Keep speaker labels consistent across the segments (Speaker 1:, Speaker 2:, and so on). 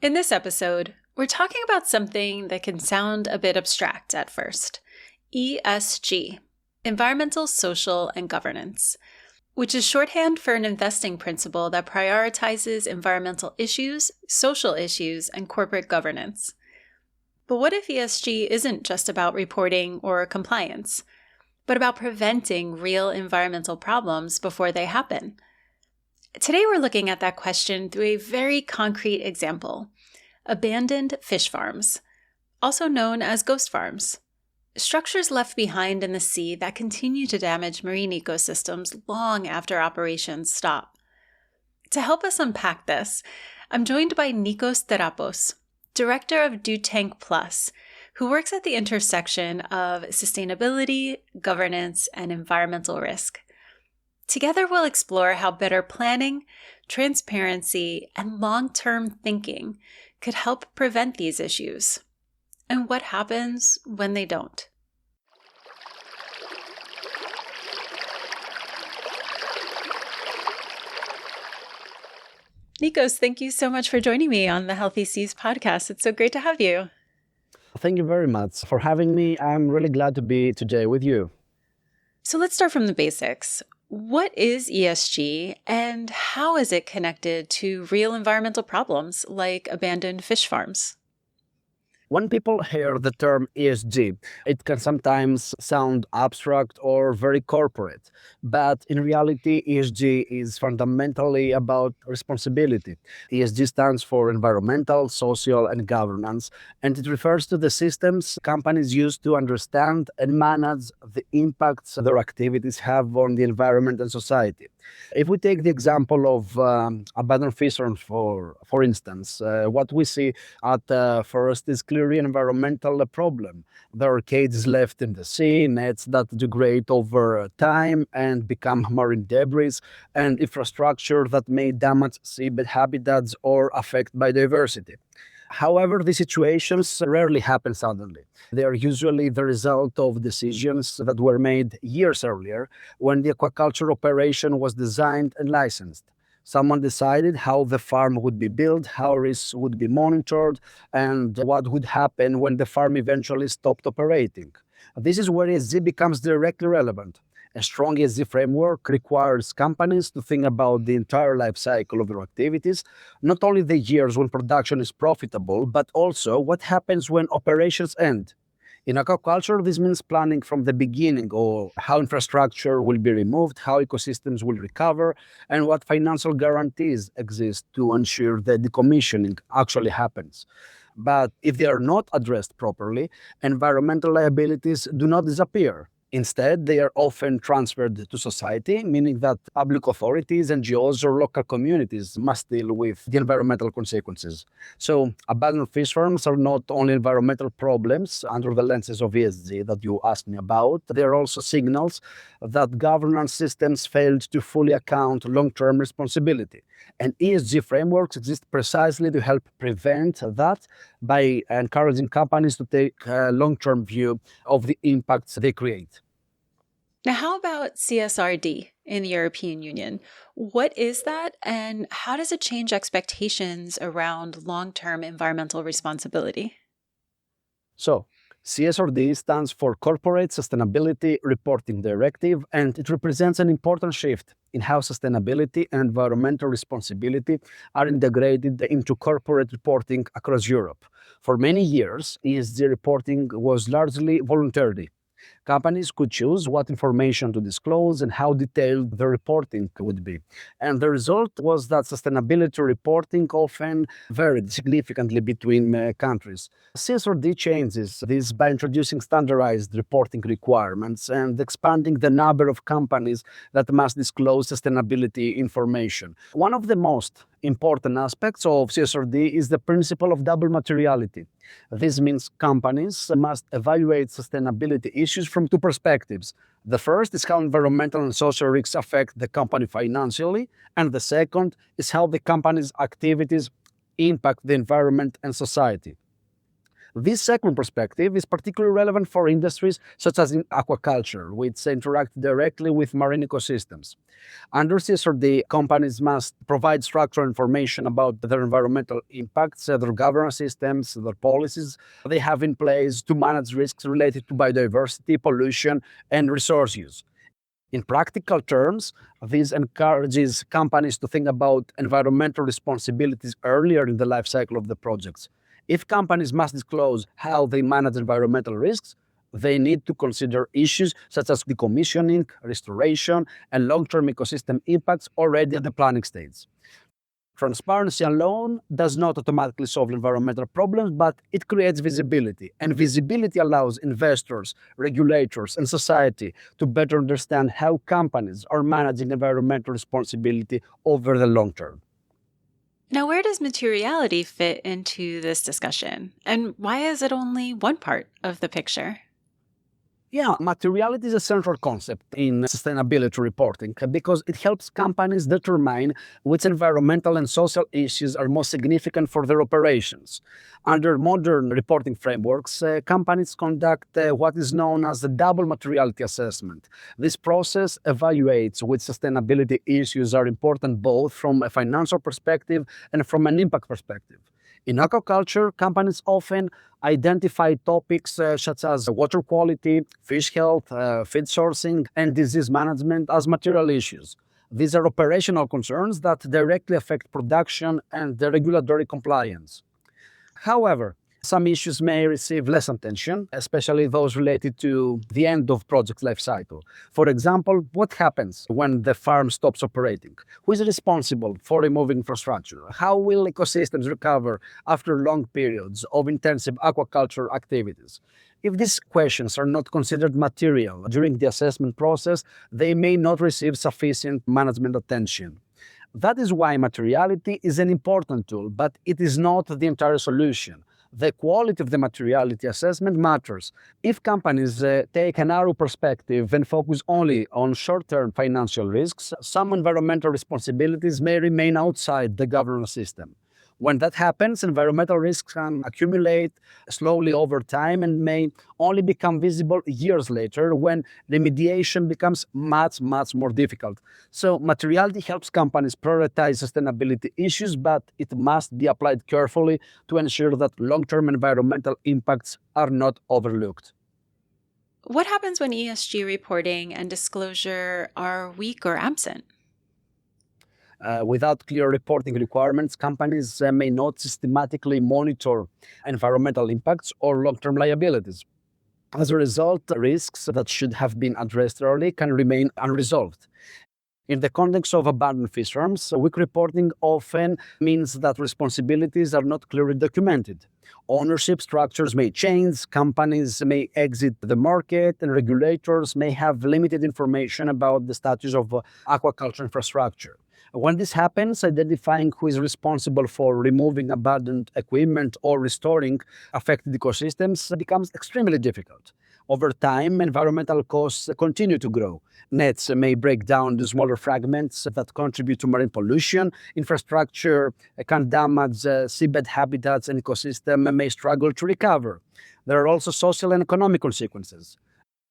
Speaker 1: In this episode, we're talking about something that can sound a bit abstract at first: ESG, Environmental, Social, and Governance, which is shorthand for an investing principle that prioritizes environmental issues, social issues, and corporate governance. But what if ESG isn't just about reporting or compliance, but about preventing real environmental problems before they happen? Today, we're looking at that question through a very concrete example: abandoned fish farms, also known as ghost farms. Structures left behind in the sea that continue to damage marine ecosystems long after operations stop. To help us unpack this, I'm joined by Nikos Terapos, director of Do Tank Plus, who works at the intersection of sustainability, governance, and environmental risk. Together, we'll explore how better planning, transparency, and long-term thinking could help prevent these issues, and what happens when they don't. Nikos, thank you so much for joining me on the Healthy Seas podcast. It's so great to have you.
Speaker 2: Thank you very much for having me. I'm really glad to be today with you.
Speaker 1: So let's start from the basics. What is ESG and how is it connected to real environmental problems like abandoned fish farms?
Speaker 2: When people hear the term ESG, it can sometimes sound abstract or very corporate. But in reality, ESG is fundamentally about responsibility. ESG stands for environmental, social, and governance, and it refers to the systems companies use to understand and manage the impacts their activities have on the environment and society. If we take the example of abandoned fish farms, for instance, what we see at first is clearly an environmental problem. There are cages left in the sea, nets that degrade over time and become marine debris, and infrastructure that may damage seabed habitats or affect biodiversity. However, these situations rarely happen suddenly. They are usually the result of decisions that were made years earlier when the aquaculture operation was designed and licensed. Someone decided how the farm would be built, how risks would be monitored, and what would happen when the farm eventually stopped operating. This is where ESG becomes directly relevant. A strong ESG framework requires companies to think about the entire life cycle of their activities, not only the years when production is profitable, but also what happens when operations end. In aquaculture, this means planning from the beginning of how infrastructure will be removed, how ecosystems will recover, and what financial guarantees exist to ensure that decommissioning actually happens. But if they are not addressed properly, environmental liabilities do not disappear. Instead, they are often transferred to society, meaning that public authorities, NGOs, or local communities must deal with the environmental consequences. So, abandoned fish farms are not only environmental problems under the lenses of ESG that you asked me about, they are also signals that governance systems failed to fully account long-term responsibility. And ESG frameworks exist precisely to help prevent that by encouraging companies to take a long-term view of the impacts they create.
Speaker 1: Now, how about CSRD in the European Union? What is that, and how does it change expectations around long-term environmental responsibility?
Speaker 2: So, CSRD stands for Corporate Sustainability Reporting Directive, and it represents an important shift in how sustainability and environmental responsibility are integrated into corporate reporting across Europe. For many years, ESG reporting was largely voluntary. Companies could choose what information to disclose and how detailed the reporting would be. And the result was that sustainability reporting often varied significantly between countries. CSRD changes this by introducing standardized reporting requirements and expanding the number of companies that must disclose sustainability information. One of the most important aspects of CSRD is the principle of double materiality. This means companies must evaluate sustainability issues from two perspectives. The first is how environmental and social risks affect the company financially, and the second is how the company's activities impact the environment and society. This second perspective is particularly relevant for industries such as in aquaculture, which interact directly with marine ecosystems. Under CSRD, companies must provide structural information about their environmental impacts, their governance systems, their policies they have in place to manage risks related to biodiversity, pollution, and resource use. In practical terms, this encourages companies to think about environmental responsibilities earlier in the life cycle of the projects. If companies must disclose how they manage environmental risks, they need to consider issues such as decommissioning, restoration, and long-term ecosystem impacts already at the planning stage. Transparency alone does not automatically solve environmental problems, but it creates visibility. And visibility allows investors, regulators, and society to better understand how companies are managing environmental responsibility over the long term.
Speaker 1: Now, where does materiality fit into this discussion? And why is it only one part of the picture?
Speaker 2: Yeah, materiality is a central concept in sustainability reporting because it helps companies determine which environmental and social issues are most significant for their operations. Under modern reporting frameworks, companies conduct what is known as the double materiality assessment. This process evaluates which sustainability issues are important both from a financial perspective and from an impact perspective. In aquaculture, companies often identify topics such as water quality, fish health, feed sourcing, and disease management as material issues. These are operational concerns that directly affect production and the regulatory compliance. However, some issues may receive less attention, especially those related to the end of project life cycle. For example, what happens when the farm stops operating? Who is responsible for removing infrastructure? How will ecosystems recover after long periods of intensive aquaculture activities? If these questions are not considered material during the assessment process, they may not receive sufficient management attention. That is why materiality is an important tool, but it is not the entire solution. The quality of the materiality assessment matters. If companies take a narrow perspective and focus only on short-term financial risks, some environmental responsibilities may remain outside the governance system. When that happens, environmental risks can accumulate slowly over time and may only become visible years later when remediation becomes much more difficult. So materiality helps companies prioritize sustainability issues, but it must be applied carefully to ensure that long-term environmental impacts are not overlooked.
Speaker 1: What happens when ESG reporting and disclosure are weak or absent?
Speaker 2: Without clear reporting requirements, companies may not systematically monitor environmental impacts or long-term liabilities. As a result, risks that should have been addressed early can remain unresolved. In the context of abandoned fish farms, weak reporting often means that responsibilities are not clearly documented. Ownership structures may change, companies may exit the market, and regulators may have limited information about the status of aquaculture infrastructure. When this happens, identifying who is responsible for removing abandoned equipment or restoring affected ecosystems becomes extremely difficult. Over time, environmental costs continue to grow. Nets may break down to smaller fragments that contribute to marine pollution. Infrastructure can damage seabed habitats, and ecosystem may struggle to recover. There are also social and economic consequences.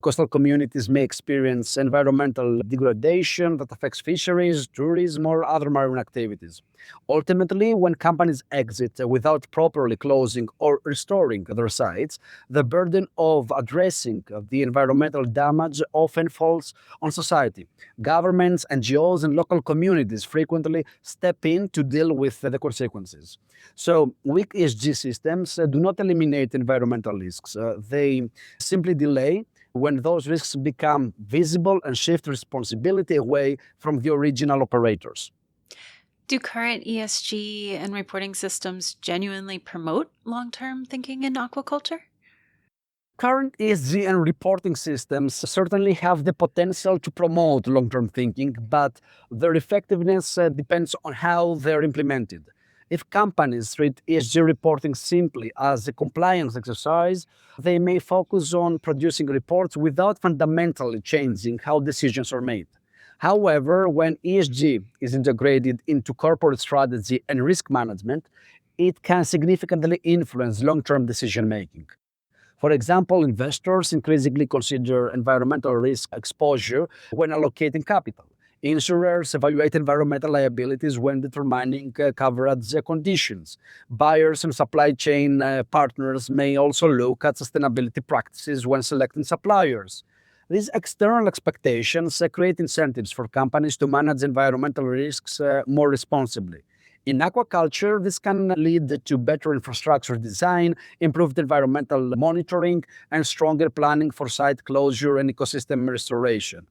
Speaker 2: Coastal communities may experience environmental degradation that affects fisheries, tourism, or other marine activities. Ultimately, when companies exit without properly closing or restoring their sites, the burden of addressing the environmental damage often falls on society. Governments, NGOs, and local communities frequently step in to deal with the consequences. So, weak ESG systems do not eliminate environmental risks, they simply delay when those risks become visible and shift responsibility away from the original operators.
Speaker 1: Do current ESG and reporting systems genuinely promote long-term thinking in aquaculture?
Speaker 2: Current ESG and reporting systems certainly have the potential to promote long-term thinking, but their effectiveness depends on how they're implemented. If companies treat ESG reporting simply as a compliance exercise, they may focus on producing reports without fundamentally changing how decisions are made. However, when ESG is integrated into corporate strategy and risk management, it can significantly influence long-term decision-making. For example, investors increasingly consider environmental risk exposure when allocating capital. Insurers evaluate environmental liabilities when determining coverage conditions. Buyers and supply chain partners may also look at sustainability practices when selecting suppliers. These external expectations create incentives for companies to manage environmental risks more responsibly. In aquaculture, this can lead to better infrastructure design, improved environmental monitoring, and stronger planning for site closure and ecosystem restoration.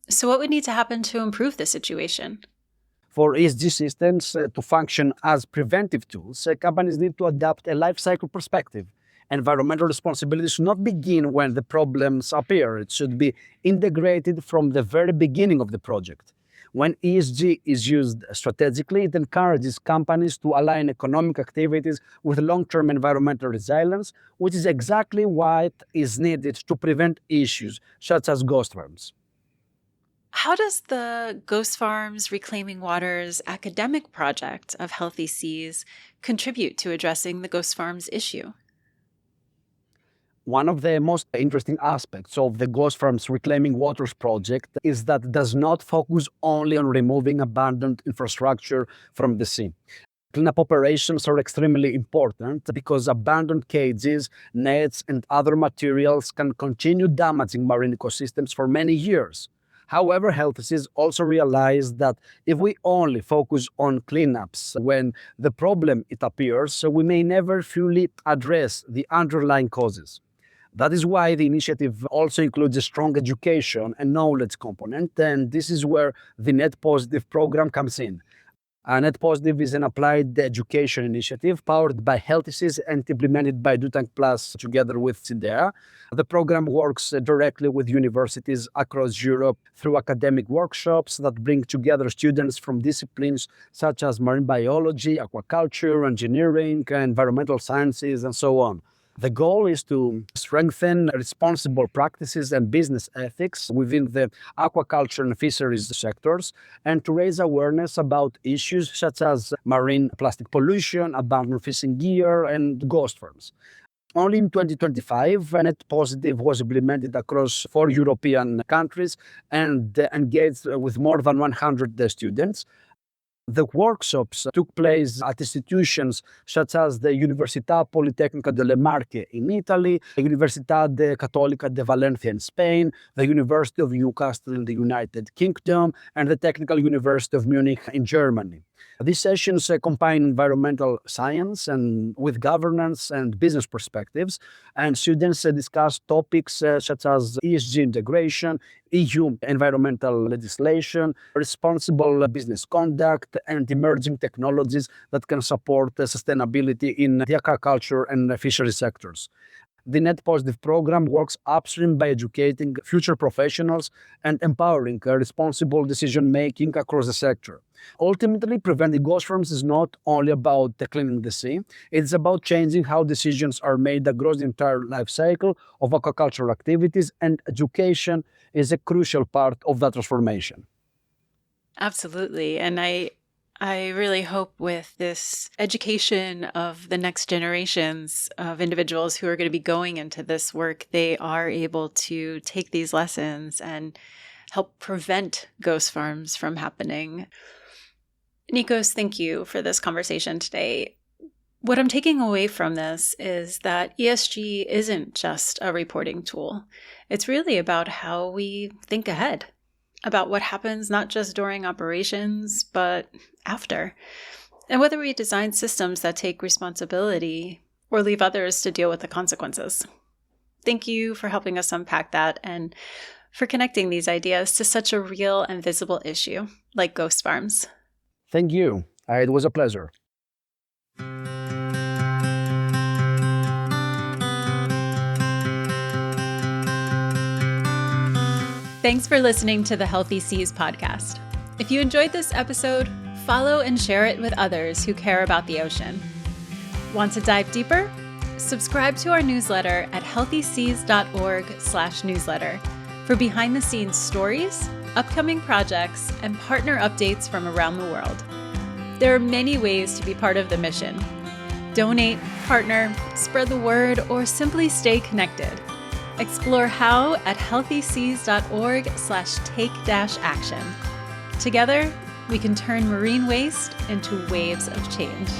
Speaker 1: So, what would need to happen to improve the situation?
Speaker 2: For ESG systems to function as preventive tools, companies need to adopt a life cycle perspective. Environmental responsibility should not begin when the problems appear. It should be integrated from the very beginning of the project. When ESG is used strategically, it encourages companies to align economic activities with long-term environmental resilience, which is exactly what is needed to prevent issues such as ghost farms.
Speaker 1: How does the Ghost Farms Reclaiming Waters academic project of Healthy Seas contribute to addressing the ghost farms issue?
Speaker 2: One of the most interesting aspects of the Ghost Farms Reclaiming Waters project is that it does not focus only on removing abandoned infrastructure from the sea. Cleanup operations are extremely important because abandoned cages, nets, and other materials can continue damaging marine ecosystems for many years. However, health also realize that if we only focus on cleanups when the problem it appears, we may never fully address the underlying causes. That is why the initiative also includes a strong education and knowledge component, and this is where the Net Positive program comes in. Net Positive is an applied education initiative powered by Healthy Seas and implemented by Dutank Plus together with CIDEA. The program works directly with universities across Europe through academic workshops that bring together students from disciplines such as marine biology, aquaculture, engineering, environmental sciences, and so on. The goal is to strengthen responsible practices and business ethics within the aquaculture and fisheries sectors, and to raise awareness about issues such as marine plastic pollution, abandoned fishing gear, and ghost farms. Only in 2025, Net Positive was implemented across 4 European countries and engaged with more than 100 students. The workshops took place at institutions such as the Università Politecnica delle Marche in Italy, the Universidad Católica de Valencia in Spain, the University of Newcastle in the United Kingdom, and the Technical University of Munich in Germany. These sessions combine environmental science and with governance and business perspectives, and students discuss topics such as ESG integration, EU environmental legislation, responsible business conduct, and emerging technologies that can support sustainability in the aquaculture and fishery sectors. The Net Positive program works upstream by educating future professionals and empowering responsible decision-making across the sector. Ultimately, preventing ghost farms is not only about cleaning the sea, it's about changing how decisions are made across the entire life cycle of aquaculture activities, and education is a crucial part of that transformation.
Speaker 1: Absolutely. And I really hope with this education of the next generations of individuals who are going to be going into this work, they are able to take these lessons and help prevent ghost farms from happening. Nikos, thank you for this conversation today. What I'm taking away from this is that ESG isn't just a reporting tool. It's really about how we think ahead, about what happens not just during operations, but after, and whether we design systems that take responsibility or leave others to deal with the consequences. Thank you for helping us unpack that and for connecting these ideas to such a real and visible issue like ghost farms.
Speaker 2: Thank you. It was a pleasure.
Speaker 1: Thanks for listening to the Healthy Seas podcast. If you enjoyed this episode, follow and share it with others who care about the ocean. Want to dive deeper? Subscribe to our newsletter at healthyseas.org/newsletter for behind-the-scenes stories, upcoming projects, and partner updates from around the world. There are many ways to be part of the mission. Donate, partner, spread the word, or simply stay connected. Explore how at healthyseas.org/take-action. Together, we can turn marine waste into waves of change.